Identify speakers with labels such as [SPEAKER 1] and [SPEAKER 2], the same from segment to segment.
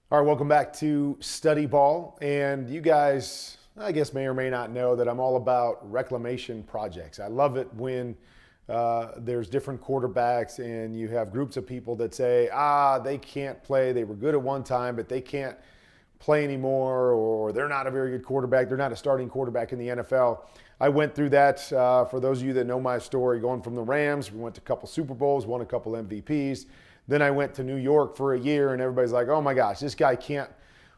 [SPEAKER 1] All right, welcome back to StudyBall. And you guys, I guess, may or may not know that I'm all about reclamation projects. I love it when there's different quarterbacks and you have groups of people that say, they can't play. They were good at one time, but they can't play anymore, or they're not a very good quarterback. They're not a starting quarterback in the NFL. I went through that for those of you that know my story, going from the Rams. We went to a couple Super Bowls, won a couple MVPs. Then I went to New York for a year, and everybody's like, oh my gosh, this guy can't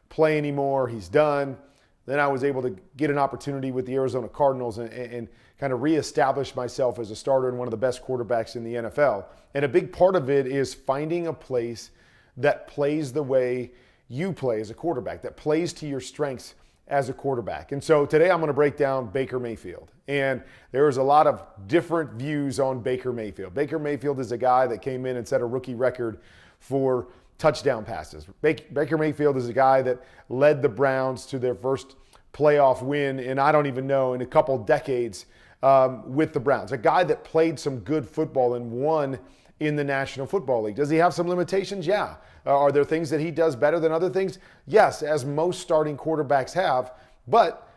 [SPEAKER 1] play anymore. He's done. Then I was able to get an opportunity with the Arizona Cardinals and kind of reestablish myself as a starter and one of the best quarterbacks in the NFL. And a big part of it is finding a place that plays the way you play as a quarterback, that plays to your strengths as a quarterback. And so today I'm going to break down Baker Mayfield. And there's a lot of different views on Baker Mayfield. Baker Mayfield is a guy that came in and set a rookie record for touchdown passes. Baker Mayfield is a guy that led the Browns to their first playoff win in, I don't even know, in a couple decades with the Browns. A guy that played some good football and won in the National Football League. Does he have some limitations? Yeah. Are there things that he does better than other things? Yes, as most starting quarterbacks have, but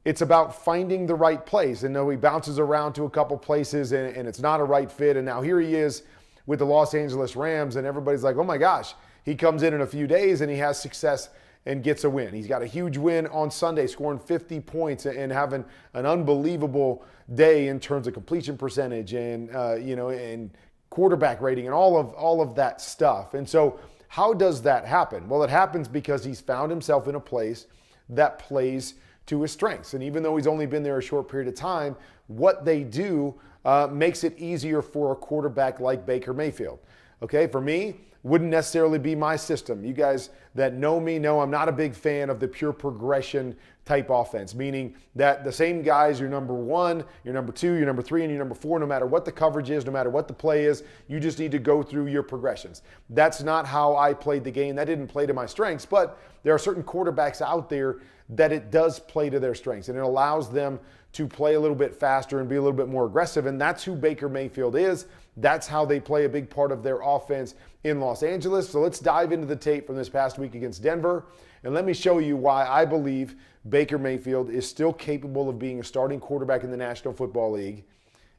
[SPEAKER 1] it's about finding the right place. And though he bounces around to a couple places and it's not a right fit, and now here he is with the Los Angeles Rams, and everybody's like, oh my gosh, he comes in a few days and he has success and gets a win. He's got a huge win on Sunday, scoring 50 points and having an unbelievable day in terms of completion percentage and and quarterback rating and all of that stuff. And so how does that happen? Well, it happens because he's found himself in a place that plays to his strengths. And even though he's only been there a short period of time, what they do makes it easier for a quarterback like Baker Mayfield. Okay, for me, wouldn't necessarily be my system. You guys that know me know I'm not a big fan of the pure progression type offense, meaning that the same guys, your number one, your number two, your number three, and your number four, no matter what the coverage is, no matter what the play is, you just need to go through your progressions. That's not how I played the game. That didn't play to my strengths, but there are certain quarterbacks out there that it does play to their strengths, and it allows them to play a little bit faster and be a little bit more aggressive, and that's who Baker Mayfield is. That's how they play a big part of their offense in Los Angeles. So let's dive into the tape from this past week against Denver, and let me show you why I believe Baker Mayfield is still capable of being a starting quarterback in the National Football League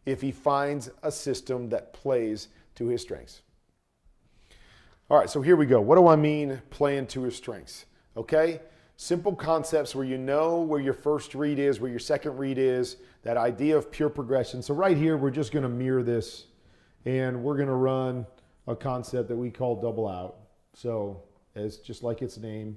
[SPEAKER 1] if he finds a system that plays to his strengths. All right, so here we go. What do I mean playing to his strengths? Okay, simple concepts where you know where your first read is, where your second read is, that idea of pure progression. So right here, we're just going to mirror this, and we're going to run a concept that we call double out. So as just like its name,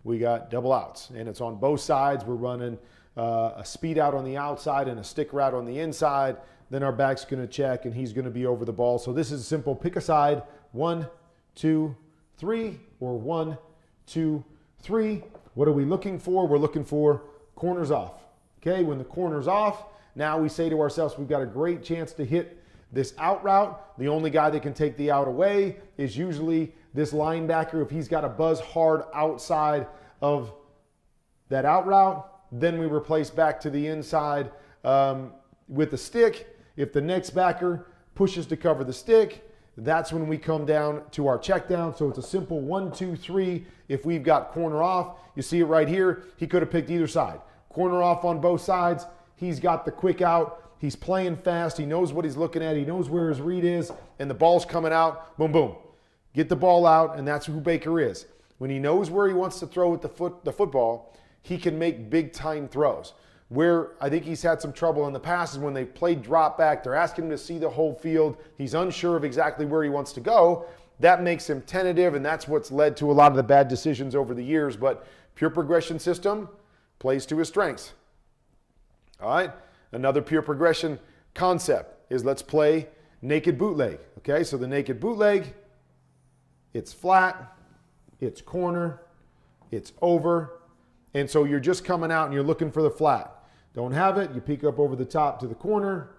[SPEAKER 1] we got double outs, and it's on both sides. We're running a speed out on the outside and a stick route on the inside. Then our back's going to check, and he's going to be over the ball. So this is simple. Pick a side, 1, 2, 3, or 1, 2, 3. What are we looking for? We're looking for corners off. Okay, when the corner's off, now we say to ourselves, we've got a great chance to hit this out route. The only guy that can take the out away is usually this linebacker. If he's got a buzz hard outside of that out route, then we replace back to the inside with the stick. If the next backer pushes to cover the stick, that's when we come down to our check down. So it's a simple 1, 2, 3. If we've got corner off, you see it right here. He could have picked either side. Corner off on both sides. He's got the quick out. He's playing fast. He knows what he's looking at. He knows where his read is, and the ball's coming out. Boom, boom. Get the ball out, and that's who Baker is. When he knows where he wants to throw with the football, he can make big-time throws. Where I think he's had some trouble in the past is when they played drop back. They're asking him to see the whole field. He's unsure of exactly where he wants to go. That makes him tentative, and that's what's led to a lot of the bad decisions over the years. But pure progression system plays to his strengths. All right? Another pure progression concept is let's play naked bootleg. Okay, so the naked bootleg, it's flat, it's corner, it's over, and so you're just coming out and you're looking for the flat. Don't have it, you peek up over the top to the corner,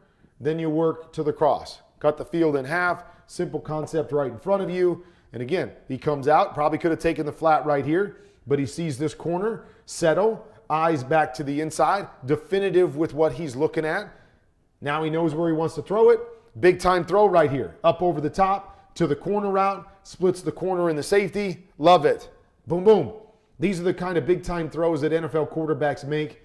[SPEAKER 1] then you work to the cross. Cut the field in half, simple concept right in front of you, and again, he comes out, probably could have taken the flat right here, but he sees this corner, settle, eyes back to the inside, definitive with what he's looking at. Now he knows where he wants to throw it. Big time throw right here, up over the top to the corner route, splits the corner and the safety. Love it. Boom, boom. These are the kind of big-time throws that NFL quarterbacks make.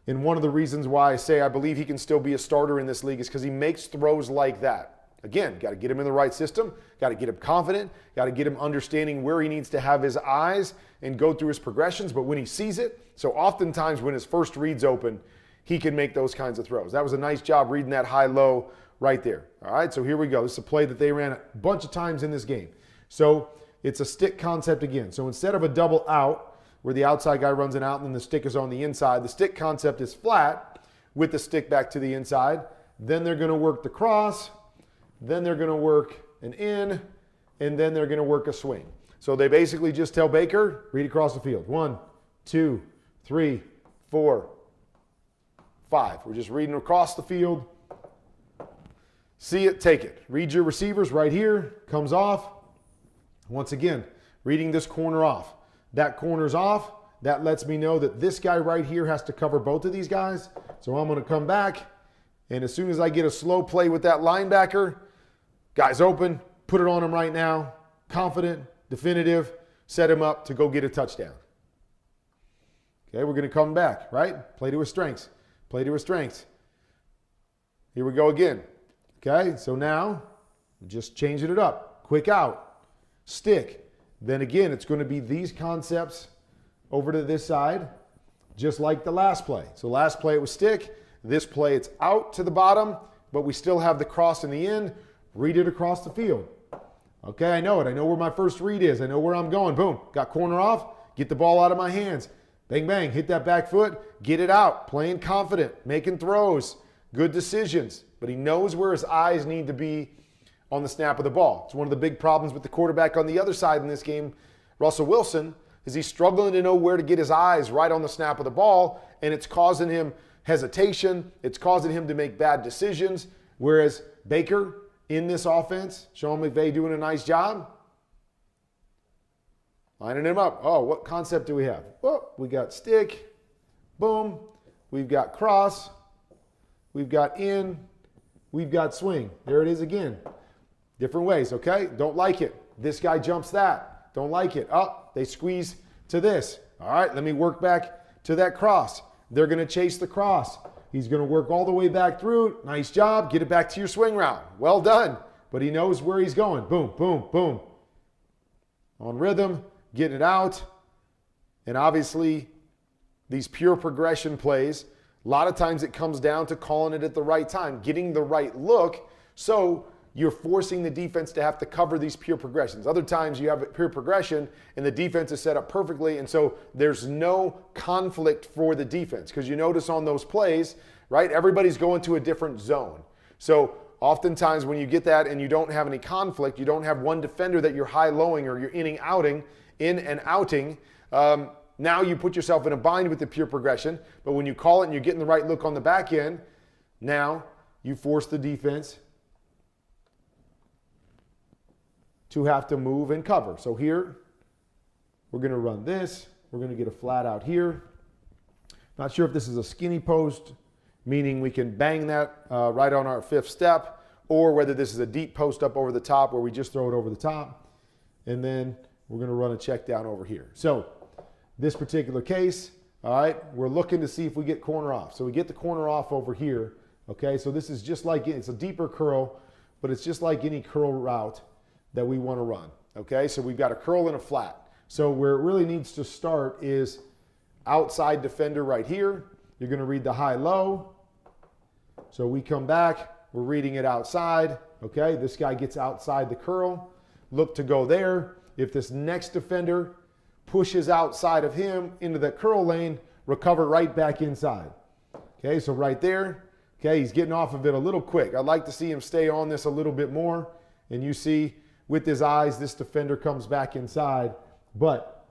[SPEAKER 1] And one of the reasons why I say I believe he can still be a starter in this league is because he makes throws like that. Again, got to get him in the right system, got to get him confident, got to get him understanding where he needs to have his eyes and go through his progressions. But when he sees it, so oftentimes when his first read's open, he can make those kinds of throws. That was a nice job reading that high-low right there. All right, so here we go. This is a play that they ran a bunch of times in this game. So it's a stick concept again. So instead of a double out, where the outside guy runs an out and then the stick is on the inside, the stick concept is flat with the stick back to the inside. Then they're going to work the cross. Then they're going to work an in. And then they're going to work a swing. So they basically just tell Baker, read across the field. 1, 2, 3, 4, 5. We're just reading across the field. See it, take it. Read your receivers right here. Comes off. Once again, reading this corner off. That corner's off. That lets me know that this guy right here has to cover both of these guys. So I'm going to come back, and as soon as I get a slow play with that linebacker, guy's open, put it on him right now, confident, definitive, set him up to go get a touchdown. Okay, we're going to come back, right? Play to his strengths. Play to his strengths. Here we go again. Okay, so now just changing it up. Quick out, stick. Then again, it's going to be these concepts over to this side, just like the last play. So last play it was stick. This play it's out to the bottom, but we still have the cross in the end. Read it across the field. Okay, I know it. I know where my first read is. I know where I'm going. Boom, got corner off. Get the ball out of my hands. Bang, bang, hit that back foot. Get it out. Playing confident, making throws, good decisions. But he knows where his eyes need to be on the snap of the ball. It's one of the big problems with the quarterback on the other side in this game, Russell Wilson, is he's struggling to know where to get his eyes right on the snap of the ball, and it's causing him hesitation. It's causing him to make bad decisions, whereas Baker in this offense, Sean McVay doing a nice job, lining him up. Oh, what concept do we have? Oh, we got stick, boom, we've got cross, we've got in, we've got swing. There it is again. Different ways, okay? Don't like it. This guy jumps that. Don't like it. Up, they squeeze to this. All right, let me work back to that cross. They're going to chase the cross. He's going to work all the way back through. Nice job. Get it back to your swing route. Well done. But he knows where he's going. Boom, boom, boom. On rhythm, getting it out. And obviously, these pure progression plays, a lot of times it comes down to calling it at the right time, getting the right look. So you're forcing the defense to have to cover these pure progressions. Other times you have a pure progression and the defense is set up perfectly, and so there's no conflict for the defense. Because you notice on those plays, right, everybody's going to a different zone. So oftentimes when you get that and you don't have any conflict, you don't have one defender that you're high-lowing or you're in and outing, now you put yourself in a bind with the pure progression. But when you call it and you're getting the right look on the back end, now you force the defense to have to move and cover. So here, we're going to run this. We're going to get a flat out here. Not sure if this is a skinny post, meaning we can bang that right on our fifth step, or whether this is a deep post up over the top where we just throw it over the top. And then we're going to run a check down over here. So this particular case, all right, we're looking to see if we get corner off. So we get the corner off over here. Okay, so this is just like, it's a deeper curl, but it's just like any curl route that we want to run. Okay, so we've got a curl and a flat. So where it really needs to start is outside defender right here. You're going to read the high-low. So we come back, we're reading it outside. Okay, this guy gets outside the curl. Look to go there. If this next defender pushes outside of him into that curl lane, recover right back inside. Okay, so right there. Okay, he's getting off of it a little quick. I'd like to see him stay on this a little bit more. And you see, with his eyes, this defender comes back inside, but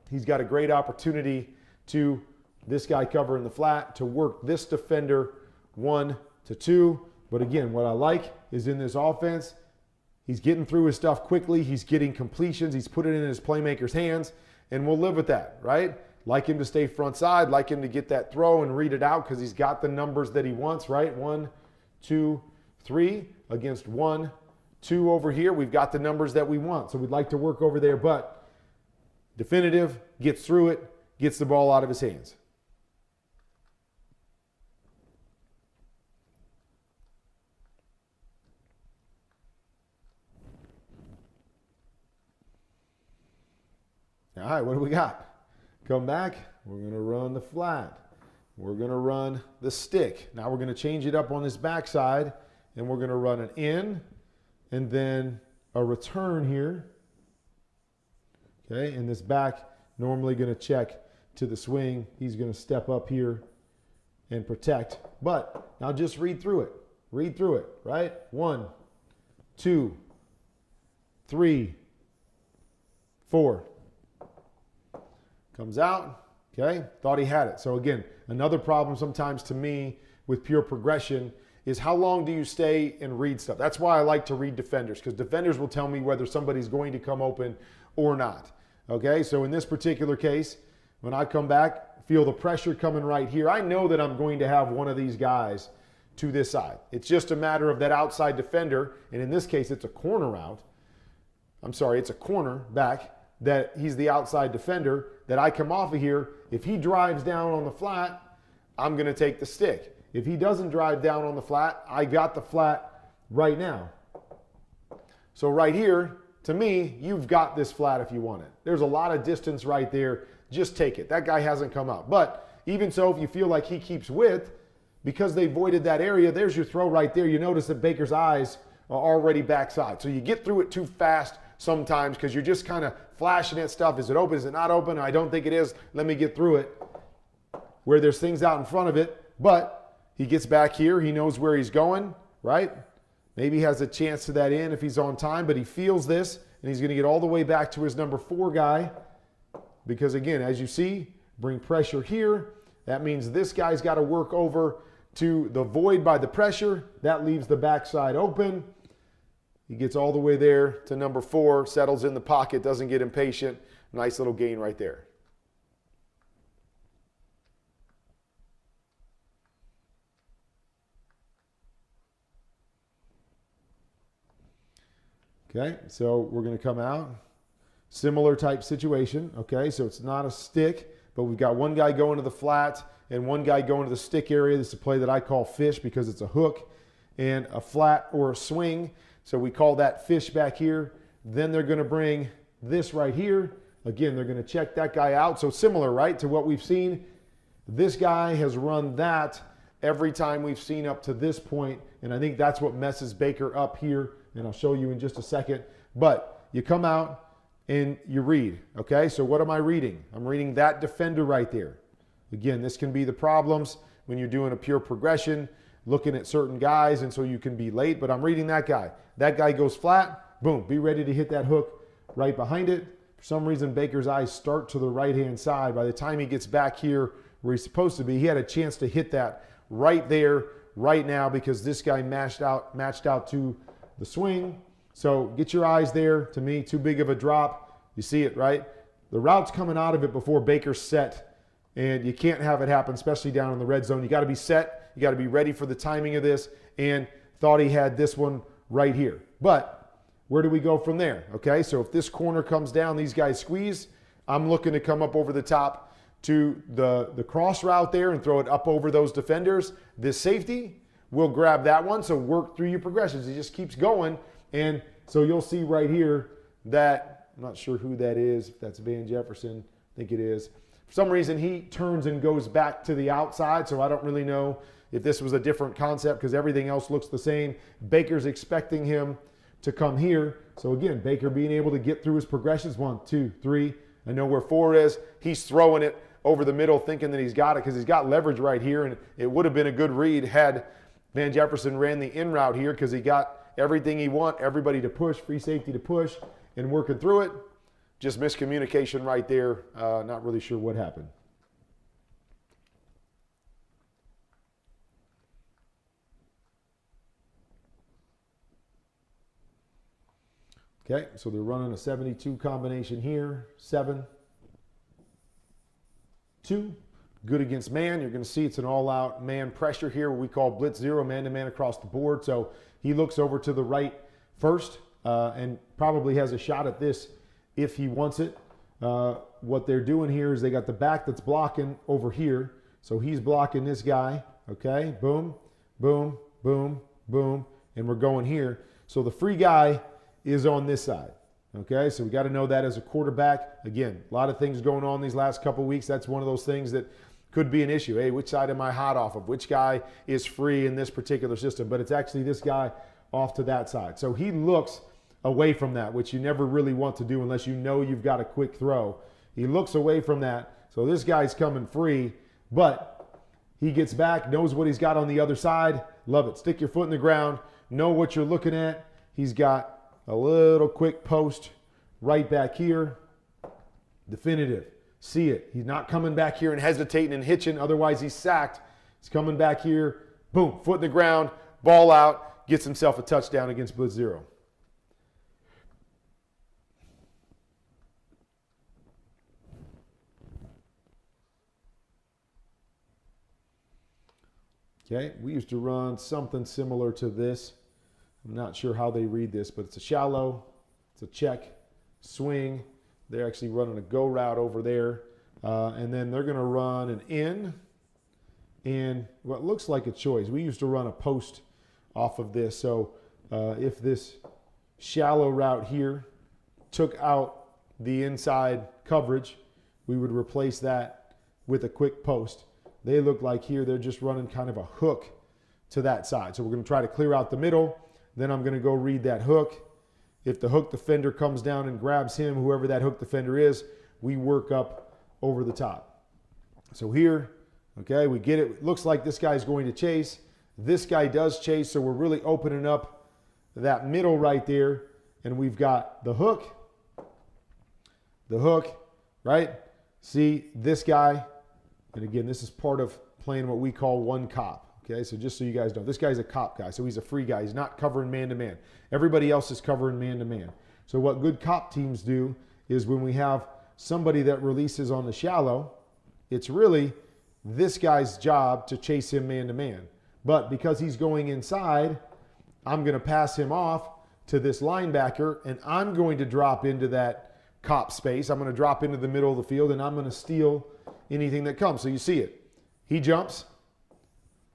[SPEAKER 1] he's got a great opportunity to, this guy covering the flat, to work this defender 1 to 2. But again, what I like is in this offense, he's getting through his stuff quickly. He's getting completions. He's put it in his playmaker's hands, and we'll live with that, right? Like him to stay front side, like him to get that throw and read it out because he's got the numbers that he wants, right? 1, 2, 3 against 1, 2 over here. We've got the numbers that we want. So we'd like to work over there, but definitive, gets through it, gets the ball out of his hands. All right, what do we got? Come back. We're going to run the flat. We're going to run the stick. Now we're going to change it up on this backside, and we're going to run an in and then a return here. Okay, and this back normally going to check to the swing. He's going to step up here and protect. But now just read through it. Read through it, right? 1, 2, 3, 4. Comes out, okay? Thought he had it. So again, another problem sometimes to me with pure progression is how long do you stay and read stuff? That's why I like to read defenders, because defenders will tell me whether somebody's going to come open or not. Okay, so in this particular case, when I come back, feel the pressure coming right here. I know that I'm going to have one of these guys to this side. It's just a matter of that outside defender, and in this case, it's a corner out. I'm sorry, it's a corner back that he's the outside defender that I come off of here. If he drives down on the flat, I'm going to take the stick. If he doesn't drive down on the flat, I got the flat right now. So right here, to me, you've got this flat if you want it. There's a lot of distance right there. Just take it. That guy hasn't come out. But even so, if you feel like he keeps width, because they voided that area, there's your throw right there. You notice that Baker's eyes are already backside. So you get through it too fast sometimes because you're just kind of flashing at stuff. Is it open? Is it not open? I don't think it is. Let me get through it. Where there's things out in front of it. But he gets back here. He knows where he's going, right? Maybe he has a chance to that in if he's on time, but he feels this, and he's going to get all the way back to his number 4 guy. Because again, as you see, bring pressure here. That means this guy's got to work over to the void by the pressure. That leaves the backside open. He gets all the way there to number 4, settles in the pocket, doesn't get impatient. Nice little gain right there. Okay, so we're going to come out. Similar type situation, okay? So it's not a stick, but we've got one guy going to the flat and one guy going to the stick area. This is a play that I call fish because it's a hook and a flat or a swing. So we call that fish back here. Then they're going to bring this right here. Again, they're going to check that guy out. So similar, right, to what we've seen. This guy has run that every time we've seen up to this point, and I think that's what messes Baker up here, and I'll show you in just a second. But you come out and you read, okay? So what am I reading? I'm reading that defender right there. Again, this can be the problems when you're doing a pure progression, looking at certain guys, and so you can be late, but I'm reading that guy. That guy goes flat, boom, be ready to hit that hook right behind it. For some reason, Baker's eyes start to the right-hand side. By the time he gets back here where he's supposed to be, he had a chance to hit that right there, right now, because this guy matched out to the swing. So get your eyes there. To me, too big of a drop. You see it, right? The route's coming out of it before Baker's set, and you can't have it happen, especially down in the red zone. You got to be set. You got to be ready for the timing of this, and thought he had this one right here. But where do we go from there? Okay, so if this corner comes down, these guys squeeze, I'm looking to come up over the top to the cross route there and throw it up over those defenders. This safety will grab that one, so work through your progressions. It just keeps going, and so you'll see right here that, I'm not sure who that is, if that's Van Jefferson, I think it is. For some reason, he turns and goes back to the outside, so I don't really know if this was a different concept because everything else looks the same. Baker's expecting him to come here. So again, Baker being able to get through his progressions. 1, 2, 3. I know where 4 is. He's throwing it over the middle thinking that he's got it because he's got leverage right here, and it would have been a good read had Van Jefferson ran the in route here because he got everything he want, everybody to push, free safety to push, and working through it. Just miscommunication right there. Not really sure what happened. Okay, so they're running a 72 combination here. 7, 2. Good against man. You're going to see it's an all-out man pressure here, what we call blitz 0, man-to-man across the board. So he looks over to the right first and probably has a shot at this if he wants it. what they're doing here is they got the back that's blocking over here. So he's blocking this guy, okay? Boom, boom, boom, boom, and we're going here. So the free guy is on this side, okay? So we got to know that as a quarterback. Again, a lot of things going on these last couple of weeks. That's one of those things that could be an issue. Hey, which side am I hot off of? Which guy is free in this particular system? But it's actually this guy off to that side. So he looks away from that, which you never really want to do unless you know you've got a quick throw. He looks away from that. So this guy's coming free, but he gets back, knows what he's got on the other side. Love it. Stick your foot in the ground. Know what you're looking at. He's got a little quick post right back here. Definitive. See it. He's not coming back here and hesitating and hitching. Otherwise, he's sacked. He's coming back here. Boom. Foot in the ground. Ball out. Gets himself a touchdown against Blitz 0. Okay, we used to run something similar to this. I'm not sure how they read this, but it's a shallow, it's a check, swing. They're actually running a go route over there. And then they're going to run an in and what looks like a choice. We used to run a post off of this. So if this shallow route here took out the inside coverage, we would replace that with a quick post. They look like here they're just running kind of a hook to that side. So we're going to try to clear out the middle. Then I'm going to go read that hook. If the hook defender comes down and grabs him, whoever that hook defender is, we work up over the top. So here, okay, we get it. It looks like this guy's going to chase. This guy does chase, so we're really opening up that middle right there. And we've got the hook, right? See this guy. And again, this is part of playing what we call one cop. Okay, so just so you guys know, this guy's a cop guy, so he's a free guy. He's not covering man-to-man. Everybody else is covering man-to-man. So what good cop teams do is when we have somebody that releases on the shallow, it's really this guy's job to chase him man-to-man. But because he's going inside, I'm going to pass him off to this linebacker, and I'm going to drop into that cop space. I'm going to drop into the middle of the field, and I'm going to steal anything that comes. So you see it. He jumps.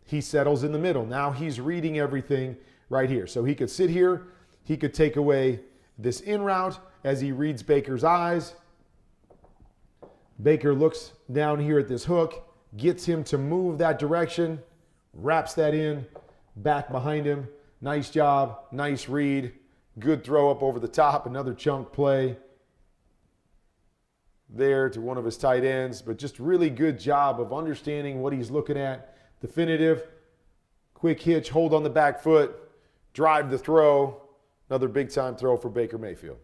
[SPEAKER 1] He settles in the middle. Now he's reading everything right here. So he could sit here. He could take away this in route as he reads Baker's eyes. Baker looks down here at this hook, gets him to move that direction, wraps that in, back behind him. Nice job. Nice read. Good throw up over the top. Another chunk play there to one of his tight ends, but just really good job of understanding what he's looking at. Definitive, quick hitch, hold on the back foot, drive the throw. Another big time throw for Baker Mayfield.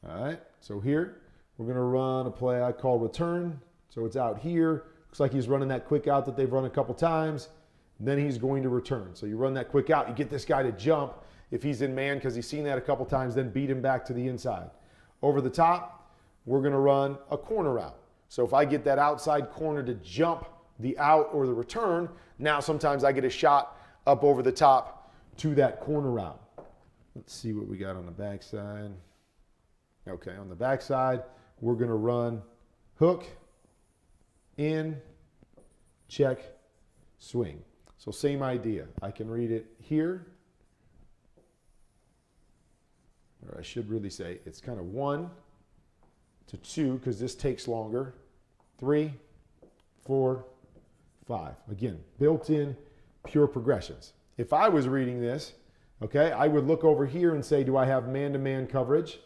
[SPEAKER 1] All right, so here we're going to run a play I call return. So it's out here. Looks like he's running that quick out that they've run a couple times. Then he's going to return. So you run that quick out, you get this guy to jump if he's in man because he's seen that a couple times, then beat him back to the inside. Over the top, we're going to run a corner route. So if I get that outside corner to jump the out or the return, now sometimes I get a shot up over the top to that corner route. Let's see what we got on the backside. Okay, on the backside, we're going to run hook, in, check, swing. So same idea. I can read it here. Or I should really say it's kind of 1 to 2 because this takes longer. 3, 4, 5. Again, built-in pure progressions. If I was reading this, okay, I would look over here and say, do I have man-to-man coverage?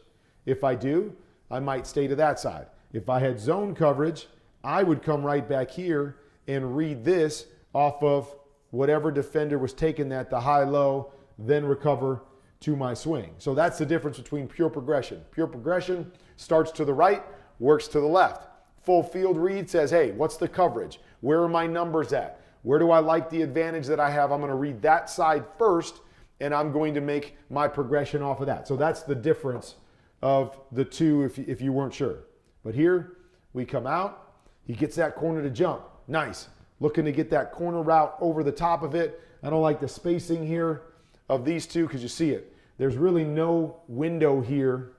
[SPEAKER 1] If I do, I might stay to that side. If I had zone coverage, I would come right back here and read this off of whatever defender was taking that, the high-low, then recover to my swing. So that's the difference between pure progression. Pure progression starts to the right, works to the left. Full field read says, hey, what's the coverage? Where are my numbers at? Where do I like the advantage that I have? I'm going to read that side first, and I'm going to make my progression off of that. So that's the difference of the two if you weren't sure. But here we come out. He gets that corner to jump. Nice. Looking to get that corner route over the top of it. I don't like the spacing here of these two because you see it. There's really no window here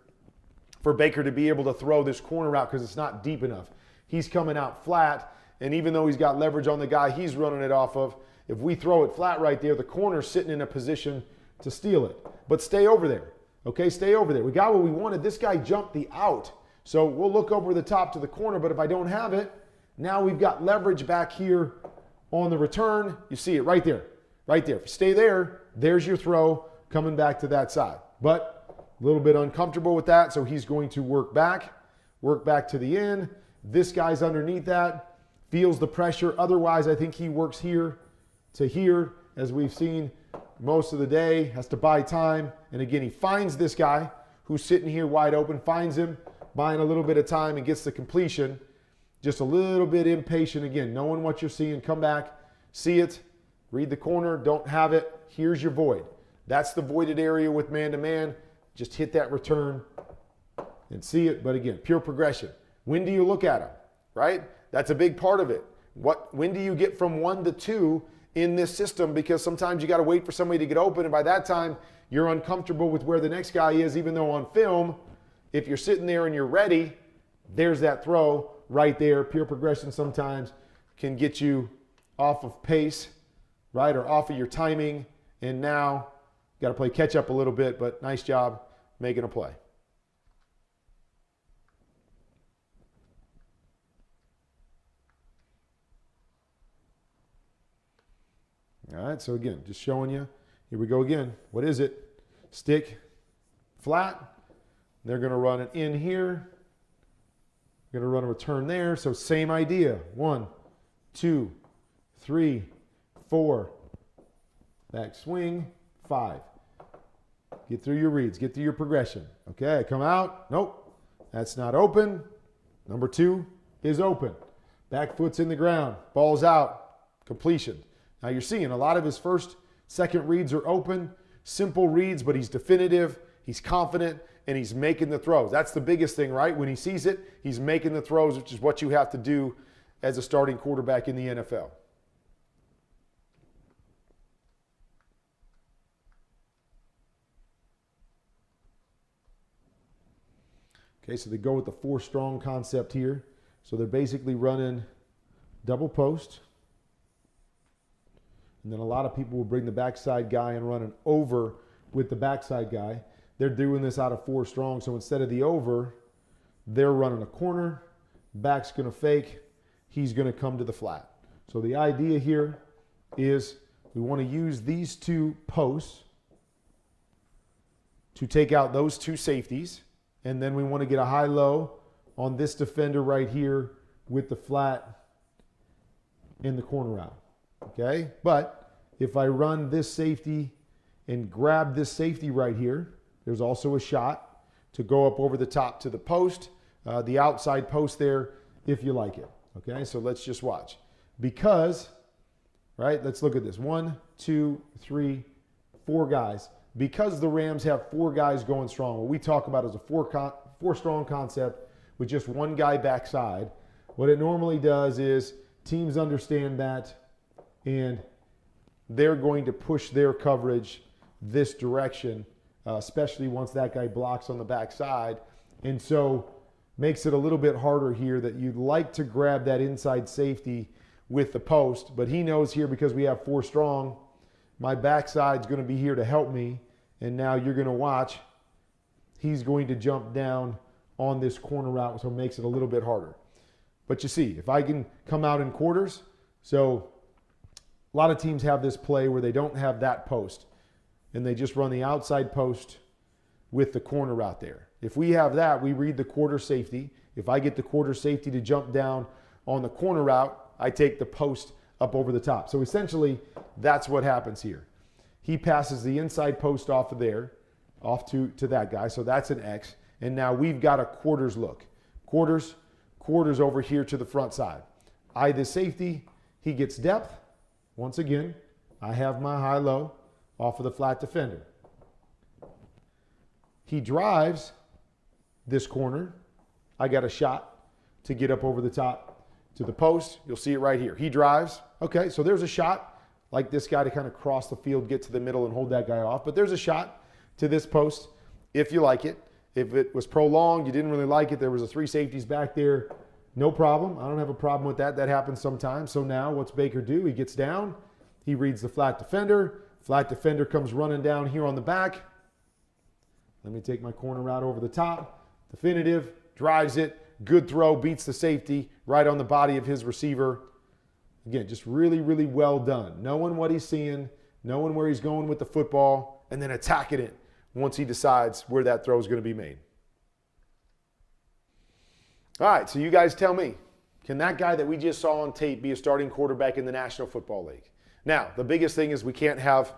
[SPEAKER 1] for Baker to be able to throw this corner route because it's not deep enough. He's coming out flat, and even though he's got leverage on the guy he's running it off of, if we throw it flat right there, the corner's sitting in a position to steal it. But stay over there, okay? Stay over there. We got what we wanted. This guy jumped the out. So we'll look over the top to the corner, but if I don't have it, now we've got leverage back here on the return. You see it right there, right there. If you stay there, there's your throw coming back to that side. But a little bit uncomfortable with that, so he's going to work back to the end. This guy's underneath that, feels the pressure. Otherwise, I think he works here to here, as we've seen most of the day, has to buy time. And again, he finds this guy who's sitting here wide open, finds him, buying a little bit of time and gets the completion. Just a little bit impatient again, knowing what you're seeing. Come back, see it, read the corner, don't have it. Here's your void. That's the voided area with man-to-man. Just hit that return and see it. But again, pure progression. When do you look at him, right? That's a big part of it. When do you get from 1 to 2 in this system? Because sometimes you got to wait for somebody to get open, and by that time, you're uncomfortable with where the next guy is, even though on film, if you're sitting there and you're ready, there's that throw right there. Pure progression sometimes can get you off of pace, right, or off of your timing, and now got to play catch up a little bit, but nice job making a play. All right, so again, just showing you. Here we go again. What is it? Stick, flat. They're going to run it in here. Going to run a return there. So same idea. 1, 2, 3, 4. Back swing, 5. Get through your reads. Get through your progression. Okay, come out. Nope. That's not open. Number 2 is open. Back foot's in the ground. Ball's out. Completion. Now you're seeing a lot of his first, second reads are open. Simple reads, but he's definitive. He's confident. And he's making the throws. That's the biggest thing, right? When he sees it, he's making the throws, which is what you have to do as a starting quarterback in the NFL. Okay, so they go with the 4 strong concept here. So they're basically running double post. And then a lot of people will bring the backside guy and run an over with the backside guy. They're doing this out of 4 strong, so instead of the over, they're running a corner. Back's going to fake. He's going to come to the flat. So the idea here is we want to use these 2 posts to take out those 2 safeties, and then we want to get a high-low on this defender right here with the flat in the corner route. Okay? But if I run this safety and grab this safety right here, there's also a shot to go up over the top to the post, the outside post there, if you like it. Okay, so let's just watch. Because, right, let's look at this. 1, 2, 3, 4 guys. Because the Rams have 4 guys going strong, what we talk about is a 4 strong concept with just 1 guy backside. What it normally does is teams understand that, and they're going to push their coverage this direction, especially once that guy blocks on the backside. And so makes it a little bit harder here that you'd like to grab that inside safety with the post. But he knows here, because we have 4 strong, my backside's going to be here to help me. And now you're going to watch. He's going to jump down on this corner route, so it makes it a little bit harder. But you see, if I can come out in quarters, so a lot of teams have this play where they don't have that post, and they just run the outside post with the corner route there. If we have that, we read the quarter safety. If I get the quarter safety to jump down on the corner route, I take the post up over the top. So essentially, that's what happens here. He passes the inside post off of there, off to that guy. So that's an X. And now we've got a quarters look. Quarters over here to the front side. I, the safety, he gets depth. Once again, I have my high-low off of the flat defender. He drives this corner. I got a shot to get up over the top to the post. You'll see it right here. He drives. Okay, so there's a shot. like this guy to kind of cross the field, get to the middle, and hold that guy off. But there's a shot to this post if you like it. If it was prolonged, you didn't really like it, there was a 3 safeties back there, no problem. I don't have a problem with that. That happens sometimes. So now what's Baker do? He gets down. He reads the flat defender. Flat defender comes running down here on the back. Let me take my corner route over the top. Definitive, drives it. Good throw, beats the safety right on the body of his receiver. Again, just really, really well done. Knowing what he's seeing, knowing where he's going with the football, and then attacking it once he decides where that throw is going to be made. All right, so you guys tell me, can that guy that we just saw on tape be a starting quarterback in the National Football League? Now, the biggest thing is we can't have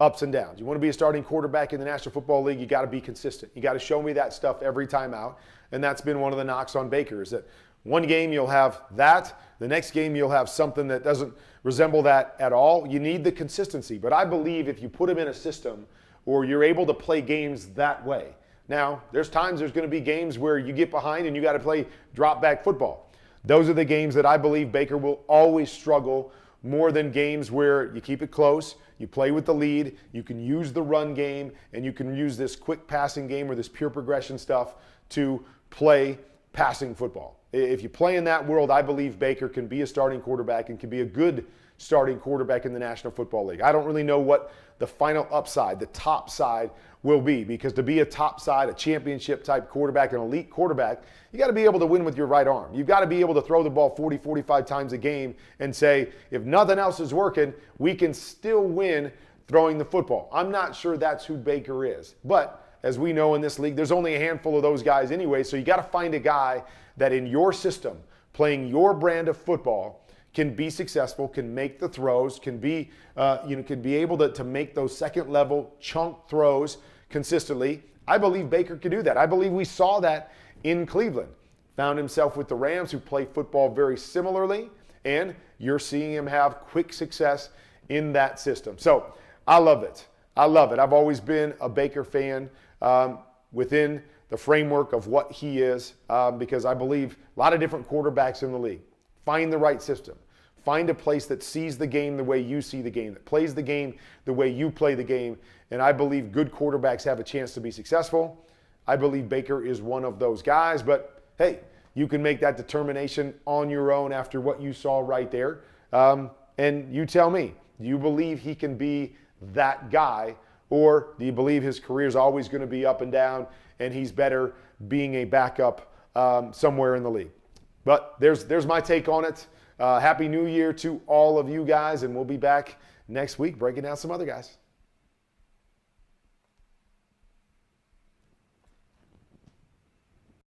[SPEAKER 1] ups and downs. You want to be a starting quarterback in the National Football League, you got to be consistent. You got to show me that stuff every time out, and that's been one of the knocks on Baker is that one game you'll have that, the next game you'll have something that doesn't resemble that at all. You need the consistency, but I believe if you put him in a system or you're able to play games that way. Now, there's times there's going to be games where you get behind and you got to play drop back football. Those are the games that I believe Baker will always struggle more than games where you keep it close, you play with the lead, you can use the run game, and you can use this quick passing game or this pure progression stuff to play passing football. If you play in that world, I believe Baker can be a starting quarterback and can be a good starting quarterback in the National Football League. I don't really know what the final upside, the top side will be, because to be a top side, a championship type quarterback, an elite quarterback, you got to be able to win with your right arm. You've got to be able to throw the ball 40, 45 times a game and say, if nothing else is working, we can still win throwing the football. I'm not sure that's who Baker is. But as we know in this league, there's only a handful of those guys anyway, so you got to find a guy that in your system, playing your brand of football, can be successful, can make the throws, can be able to make those second level chunk throws consistently. I believe Baker could do that. I believe we saw that in Cleveland. Found himself with the Rams, who play football very similarly, and you're seeing him have quick success in that system. So I love it. I love it. I've always been a Baker fan within the framework of what he is, because I believe a lot of different quarterbacks in the league. Find the right system. Find a place that sees the game the way you see the game, that plays the game the way you play the game. And I believe good quarterbacks have a chance to be successful. I believe Baker is one of those guys. But, hey, you can make that determination on your own after what you saw right there. And you tell me, do you believe he can be that guy? Or do you believe his career is always going to be up and down and he's better being a backup somewhere in the league? But there's my take on it. Happy New Year to all of you guys, and we'll be back next week breaking down some other guys.